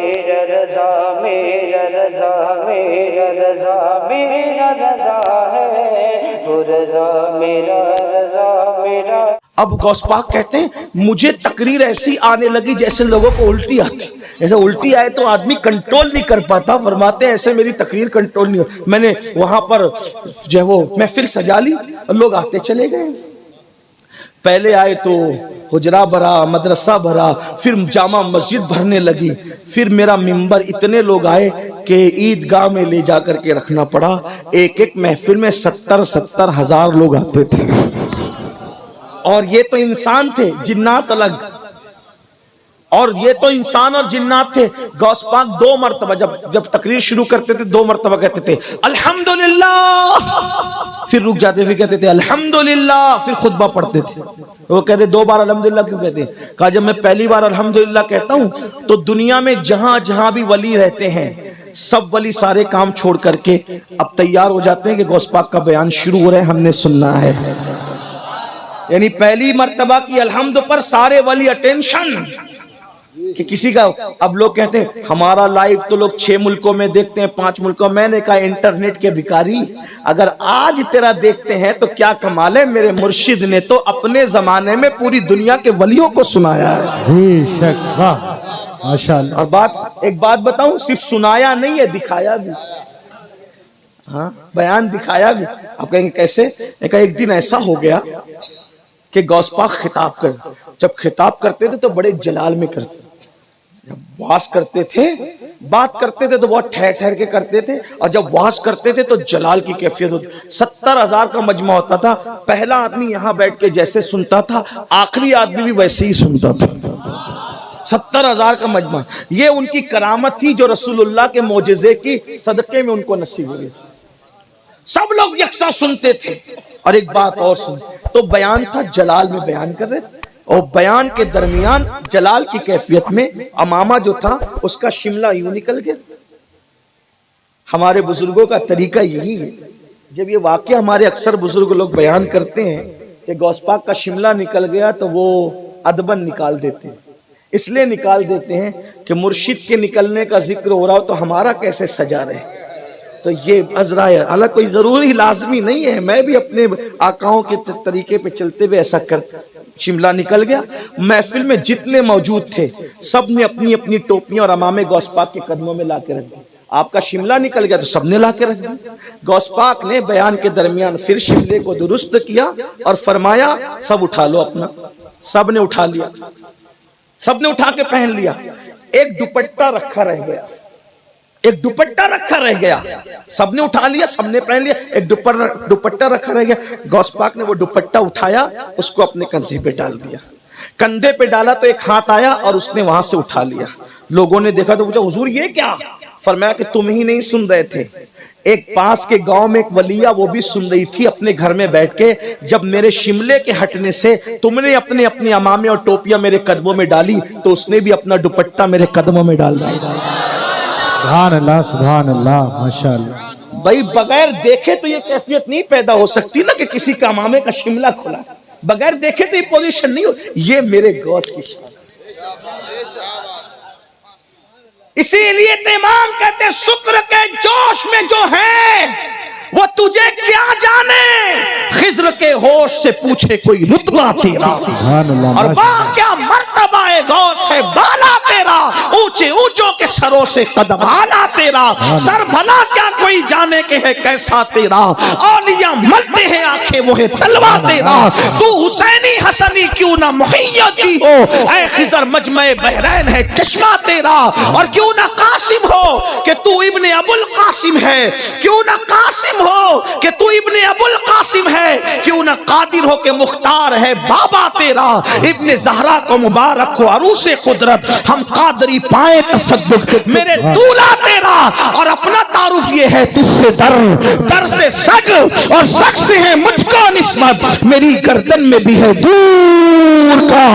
میرا رضا میرا رضا میرا رضا میرا رضا ہے، وہ رضا میرا رضا میرا۔ اب غوث پاک کہتے ہیں مجھے تقریر ایسی آنے لگی جیسے لوگوں کو الٹی آتی، جیسے الٹی آئے تو آدمی کنٹرول نہیں کر پاتا، فرماتے ہیں ایسے میری تقریر کنٹرول نہیں ہو، میں نے وہاں پر جو ہے وہ محفل سجا لی اور لوگ آتے چلے گئے۔ پہلے آئے تو حجرہ بھرا، مدرسہ بھرا، پھر جامع مسجد بھرنے لگی، پھر میرا منبر اتنے لوگ آئے کہ عیدگاہ میں لے جا کر کے رکھنا پڑا۔ ایک ایک محفل میں 70 ہزار لوگ آتے تھے، اور یہ تو انسان تھے، جنات الگ، اور یہ تو انسان اور جنات تھے۔ غوث پاک 2 مرتبہ جب تقریر شروع کرتے تھے 2 مرتبہ کہتے تھے الحمدللہ، پھر رک جاتے پھر کہتے تھے الحمدللہ، پھر خطبہ پڑھتے تھے۔ وہ کہتے 2 بار الحمدللہ کیوں کہتے ہیں؟ کہا جب میں پہلی بار الحمدللہ کہتا ہوں تو دنیا میں جہاں جہاں بھی ولی رہتے ہیں سب ولی سارے کام چھوڑ کر کے اب تیار ہو جاتے ہیں کہ غوث پاک کا بیان شروع ہو رہا ہے، ہم نے سننا ہے۔ یعنی پہلی مرتبہ کی الحمد پر سارے ولی اٹینشن کہ کسی کا، اب لوگ کہتے ہیں ہمارا لائیو تو لوگ 6 ملکوں میں دیکھتے ہیں، 5 ملکوں میں نے کہا انٹرنیٹ کے بھکاری اگر آج تیرا دیکھتے ہیں تو کیا کمال ہے، میرے مرشد نے تو اپنے زمانے میں پوری دنیا کے ولیوں کو سنایا ہے۔ بے شک، واہ ماشاءاللہ۔ اور ایک بات بتاؤں، صرف سنایا نہیں ہے، دکھایا بھی، ہاں بیان دکھایا بھی۔ آپ کہیں گے کیسے؟ ایک دن ایسا ہو گیا کہ غوث پاک خطاب کر، جب خطاب کرتے تھے تو بڑے جلال میں کرتے تھے، جب واز کرتے تھے بات کرتے تھے تو بہت ٹھہر ٹھہر کے کرتے تھے، اور جب واز کرتے تھے تو جلال کی کیفیت ہوتی۔ 70,000 کا مجمع ہوتا تھا، پہلا آدمی یہاں بیٹھ کے جیسے سنتا تھا آخری آدمی بھی ویسے ہی سنتا تھا۔ 70,000 کا مجمع، یہ ان کی کرامت تھی جو رسول اللہ کے معجزے کی صدقے میں ان کو نصیب ہوئی۔ سب لوگ یکساں سنتے تھے۔ اور ایک بات اور سن، تو بیان تھا جلال میں بیان کر رہے تھے، اور بیان کے درمیان جلال کی کیفیت میں امامہ جو تھا اس کا شملہ یوں نکل گیا۔ ہمارے بزرگوں کا طریقہ یہی ہے، جب یہ واقعہ ہمارے اکثر بزرگ لوگ بیان کرتے ہیں کہ غوث پاک کا شملہ نکل گیا تو وہ ادباً نکال دیتے ہیں، اس لیے نکال دیتے ہیں کہ مرشد کے نکلنے کا ذکر ہو رہا ہو تو ہمارا کیسے سجا رہے۔ تو یہ عذرا ہے، حالانکہ کوئی ضروری لازمی نہیں ہے، میں بھی اپنے آقاؤں کے طریقے پہ چلتے ہوئے ایسا کرتا۔ شملہ نکل گیا، محفل میں جتنے موجود تھے سب نے اپنی اپنی ٹوپیاں اور عمامے غوث پاک کے قدموں میں لا کے رکھ دی۔ آپ کا شملہ نکل گیا تو سب نے لا کے رکھ دی۔ غوث پاک نے بیان کے درمیان پھر شملے کو درست کیا اور فرمایا سب اٹھا لو اپنا، سب نے اٹھا لیا، سب نے اٹھا کے پہن لیا۔ ایک دوپٹہ رکھا رہ گیا، ایک دوپٹہ رکھا رہ گیا، سب نے اٹھا لیا، سب نے پہن لیا، ایک دوپٹہ رکھا رہ گیا۔ غوث پاک نے وہ دوپٹہ اٹھایا، اس کو اپنے کندھے پہ ڈال دیا، کندھے پہ ڈالا تو ایک ہاتھ آیا اور اس نے وہاں سے اٹھا لیا۔ لوگوں نے دیکھا تو پوچھا حضور یہ کیا؟ فرمایا کہ تم ہی نہیں سن رہے تھے، ایک پاس کے گاؤں میں ایک ولیہ وہ بھی سن رہی تھی اپنے گھر میں بیٹھ کے، جب میرے شملے کے ہٹنے سے تم نے اپنے عمامے اور ٹوپیاں میرے قدموں میں ڈالی تو اس نے بھی اپنا دوپٹہ میرے قدموں میں ڈال دیا۔ سبحان اللہ سبحان اللہ ماشاءاللہ۔ بھائی بغیر دیکھے تو یہ کیفیت نہیں پیدا ہو سکتی نا کہ کسی کا امامے کا شملہ کھلا، بغیر دیکھے تو یہ پوزیشن نہیں ہو۔ یہ میرے غوث کی شان۔ اسی لیے تو امام کہتے شکر کے جوش میں جو ہے وہ تجھے کیا جانے، خضر کے ہوش سے پوچھے کوئی رتبہ تیرا، اور واہ کیا مرتبہ غوث ہے بالا تیرا، اونچے اونچوں کے سروں سے قدم آلا تیرا، سر بھلا کیا کوئی جانے کے ہے کیسا تیرا، اولیاء ملتے ہیں آنکھیں وہ ہے تلوہ تیرا، تو حسینی حسنی کیوں نہ محیتی ہو، اے خضر مجمع بحرین ہے چشمہ تیرا، اور کیوں نہ قاسم ہو کہ تو ابن ابو القاسم ہے، کیوں نہ قاسم ہو کہ تو ابن ابو القاسم ہے، کیوں نہ قادر ہو کہ مختار ہے بابا تیرا، ابن زہرا کو مبارک ہو عروس قدرت، ہم قادری پائے تصدق میرے دولہ تیرا، اور اپنا تعارف یہ ہے تجھ سے در سے سگ اور سگ سے ہے مجھ کا نسبت میری گردن میں بھی ہے دور کا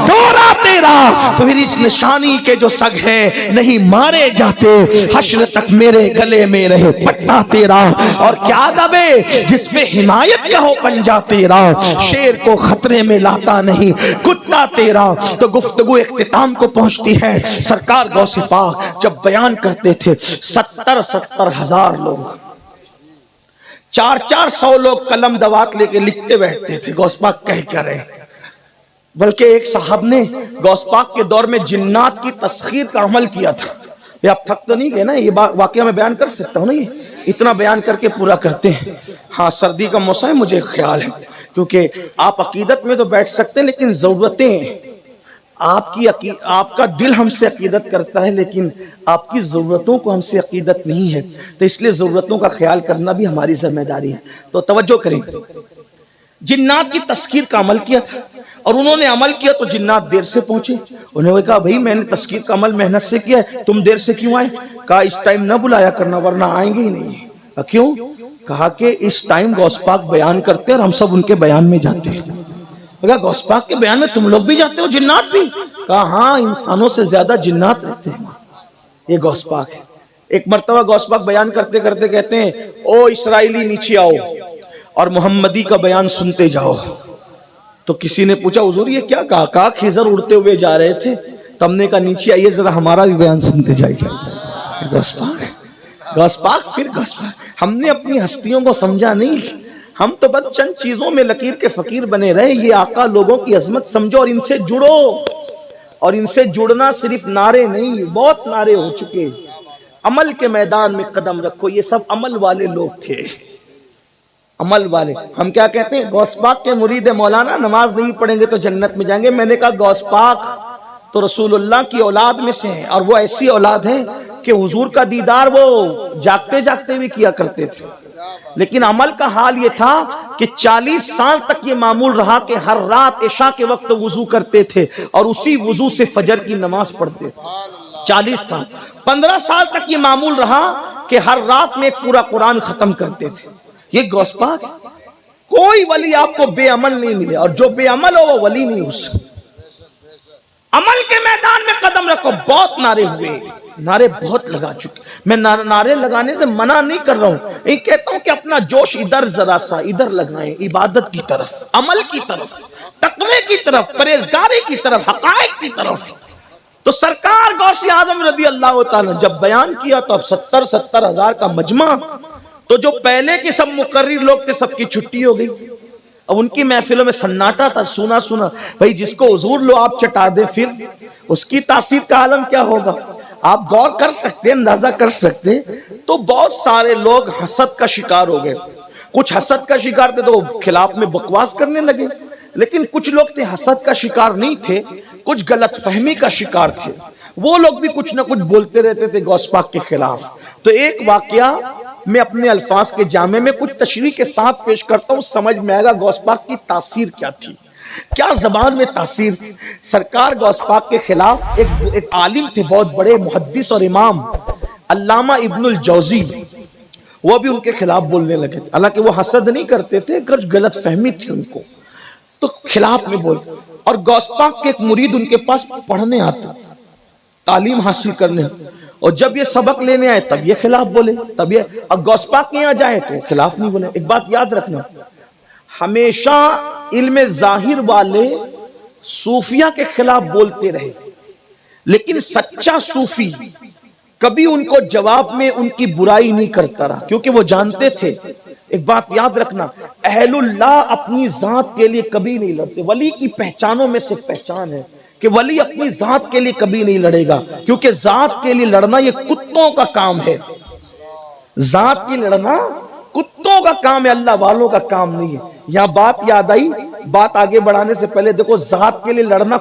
دورہ تیرا، تو پھر اس نشانی کے جو سگ ہے نہیں مارے جاتے، حشر تک میرے گلے میں رہے پٹا تیرا، اور کیا دبے جس پہ حمایت کا ہو پنجا تیرا، شیر کو خطرے میں لاتا نہیں کتا تیرا۔ تو گفتگو اختتام کو پہنچتی ہے۔ سرکار غوث پاک جب بیان کرتے تھے 70 ہزار لوگ، 400 لوگ قلم دوات لے کے لکھتے بیٹھتے تھے غوث پاک کہہ کر رہے۔ بلکہ ایک صاحب نے غوث پاک کے دور میں جنات کی تسخیر کا عمل کیا تھا۔ یہ آپ تھک تو نہیں گئے نا؟ یہ واقعہ میں بیان کر سکتا ہوں نا؟ یہ اتنا بیان کر کے پورا کرتے ہیں۔ ہاں سردی کا موسم ہے، مجھے خیال ہے، کیونکہ آپ عقیدت میں تو بیٹھ سکتے ہیں لیکن ضرورتیں، آپ کا دل ہم سے عقیدت کرتا ہے لیکن آپ کی ضرورتوں کو ہم سے عقیدت نہیں ہے، تو اس لیے ضرورتوں کا خیال کرنا بھی ہماری ذمہ داری ہے۔ تو توجہ کریں، جنات کی تسخیر کا عمل کیا تھا، اور انہوں نے عمل کیا تو جنات دیر سے پہنچے۔ انہوں نے کہا بھئی میں نے تسخیر کا عمل محنت سے کیا ہے، تم دیر سے کیوں آئے؟ کہا اس ٹائم نہ بلایا کرنا ورنہ آئیں گے ہی نہیں۔ کیوں؟ کہا کہ اس ٹائم غوث پاک بیان کرتے اور ہم سب ان کے بیان میں جاتے ہیں۔ کہا غوث پاک کے بیان میں تم لوگ بھی جاتے ہو، جنات بھی؟ کہا ہاں انسانوں سے زیادہ جنات رہتے ہیں۔ یہ غوث پاک ہے۔ ایک مرتبہ غوث پاک بیان کرتے کرتے کہتے ہیں او اسرائیلی نیچے آؤ اور محمدی کا بیان سنتے جاؤ۔ تو کسی نے پوچھا حضور یہ کیا کہا؟ کہا خضر اڑتے ہوئے جا رہے تھے تو ہم نے کہا نیچے آئیے ذرا ہمارا بھی بیان سنتے جائیے۔ غوث پاک، غوث پاک، پھر غوث پاک۔ ہم نے اپنی ہستیوں کو سمجھا نہیں، ہم تو بس چند چیزوں میں لکیر کے فقیر بنے رہے۔ یہ آقا لوگوں کی عظمت سمجھو اور ان سے جڑو، اور ان سے جڑنا صرف نعرے نہیں، بہت نعرے ہو چکے۔ عمل کے میدان میں قدم رکھو، یہ سب عمل والے لوگ تھے، عمل والے۔ ہم کیا کہتے ہیں غوث پاک کے مرید مولانا نماز نہیں پڑھیں گے تو جنت میں جائیں گے۔ میں نے کہا غوث پاک تو رسول اللہ کی اولاد میں سے ہیں، اور وہ ایسی اولاد ہے کہ حضور کا دیدار وہ جاگتے جاگتے بھی کیا کرتے تھے، لیکن عمل کا حال یہ تھا کہ 40 سال تک یہ معمول رہا کہ ہر رات عشاء کے وقت وضو کرتے تھے اور اسی وضو سے فجر کی نماز پڑھتے تھے۔ 40 سال، 15 سال تک یہ معمول رہا کہ ہر رات میں ایک پورا قرآن ختم کرتے تھے۔ یہ غوث پاک، کوئی ولی آپ کو بے عمل نہیں ملے، اور جو بے عمل ہو وہ ولی نہیں ہو سکتا۔ عمل کے میدان میں قدم رکھو۔ بہت نعرے ہوئے، نعرے بہت لگا چکے۔ میں نعرے لگانے سے منع نہیں کر رہا ہوں، یہ کہتا ہوں کہ اپنا جوش ادھر ذرا سا ادھر لگائیں، عبادت کی طرف، عمل کی طرف، تقوی کی طرف، پرہیزگاری کی طرف، حقائق کی طرف۔ تو سرکار غوث اعظم رضی اللہ تعالیٰ جب بیان کیا تو اب 70 ہزار کا مجمع، تو جو پہلے کے سب مقرر لوگ تھے سب کی چھٹی ہو گئی۔ اب ان کی محفلوں میں سناٹا تھا، سنا سنا۔ بھئی جس کو حضور لو آپ چٹا دیں پھر اس کی تاثیر کا عالم کیا ہوگا؟ آپ غور کر سکتے، اندازہ کر سکتے۔ تو بہت سارے لوگ حسد کا شکار ہو گئے، کچھ حسد کا شکار تھے تو خلاف میں بکواس کرنے لگے، لیکن کچھ لوگ تھے حسد کا شکار نہیں تھے، کچھ غلط فہمی کا شکار تھے، وہ لوگ بھی کچھ نہ کچھ بولتے رہتے تھے غوث پاک کے خلاف۔ تو ایک واقعہ میں اپنے الفاظ کے جامع میں کچھ تشریح کے ساتھ پیش کرتا ہوں، سمجھ میں آئے گا غوث پاک کی تاثیر کیا تھی، کیا زبان میں تاثیر تھی۔ سرکار غوث پاک کے خلاف ایک عالم تھے، بہت بڑے محدث اور امام، علامہ ابن الجوزی، وہ بھی ان کے خلاف بولنے لگے تھے۔ حالانکہ وہ حسد نہیں کرتے تھے، غلط فہمی تھی ان کو، تو خلاف میں بول۔ اور غوث پاک کے ایک مرید ان کے پاس پڑھنے آتا، تعلیم حاصل کرنے، اور جب یہ سبق لینے آئے تب یہ خلاف بولے، تب یہ، اب غوث پاک کے یہاں جائیں تو خلاف نہیں بولے۔ ایک بات یاد رکھنا، ہمیشہ علم ظاہر والے صوفیہ کے خلاف بولتے رہے، لیکن سچا صوفی کبھی ان کو جواب میں ان کی برائی نہیں کرتا رہا، کیونکہ وہ جانتے تھے۔ ایک بات یاد رکھنا، اہل اللہ اپنی ذات کے لیے کبھی نہیں لڑتے۔ ولی کی پہچانوں میں سے پہچان ہے کہ ولی اپنی ذات کے لیے کبھی نہیں لڑے گا، کیونکہ ذات کے لیے لڑنا یہ کتوں کا کام ہے، ذات کی لڑنا کتوں کا کام ہے، اللہ والوں کا کام نہیں ہے۔ یہاں بات یاد آئی، بات آگے بڑھانے سے پہلے دیکھو، ذات کے لیے لڑنا